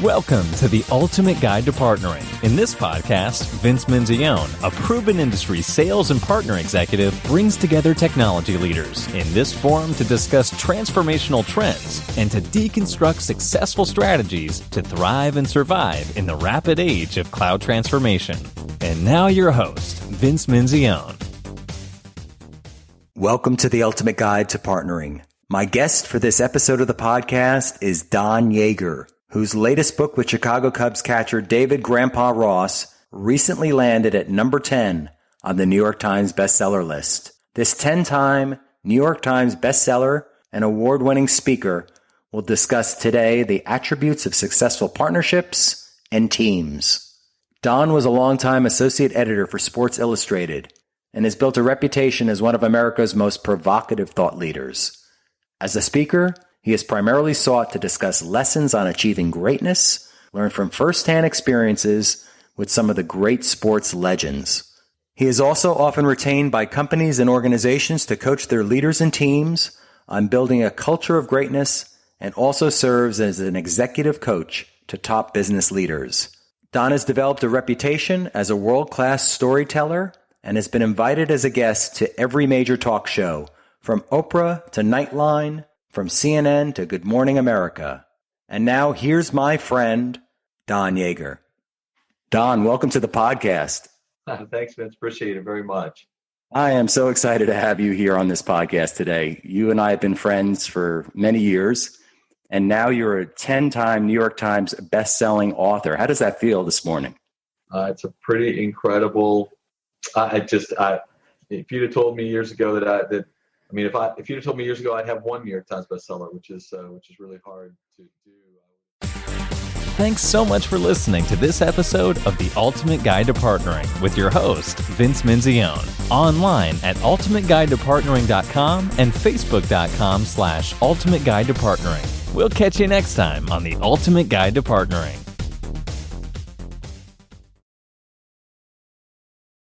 Welcome to the Ultimate Guide to Partnering. In this podcast, Vince Menzione, a proven industry sales and partner executive, brings together technology leaders in this forum to discuss transformational trends and to deconstruct successful strategies to thrive and survive in the rapid age of cloud transformation. And now your host, Vince Menzione. Welcome to the Ultimate Guide to Partnering. My guest for this episode of the podcast is Don Yaeger, whose latest book with Chicago Cubs catcher David Granpa Ross recently landed at number 10 on the New York Times Bestseller list. This 10-time New York Times bestseller and award-winning speaker will discuss today the attributes of successful partnerships and teams. Don was a longtime associate editor for Sports Illustrated and has built a reputation as one of America's most provocative thought leaders. As a speaker, he has primarily sought to discuss lessons on achieving greatness, learned from firsthand experiences with some of the great sports legends. He is also often retained by companies and organizations to coach their leaders and teams on building a culture of greatness, and also serves as an executive coach to top business leaders. Don has developed a reputation as a world-class storyteller and has been invited as a guest to every major talk show, from Oprah to Nightline, from CNN to Good Morning America. And now here's my friend, Don Yaeger. Don, welcome to the podcast. Thanks, Vince. Appreciate it very much. I am so excited to have you here on this podcast today. You and I have been friends for many years, and now you're a 10-time New York Times best-selling author. How does that feel this morning? It's a pretty incredible. If you'd have told me years ago if you'd have told me years ago I'd have one New York Times bestseller, which is really hard to do. Thanks so much for listening to this episode of The Ultimate Guide to Partnering with your host, Vince Menzione. Online at ultimateguidetopartnering.com and facebook.com/ultimateguidetopartnering. We'll catch you next time on The Ultimate Guide to Partnering.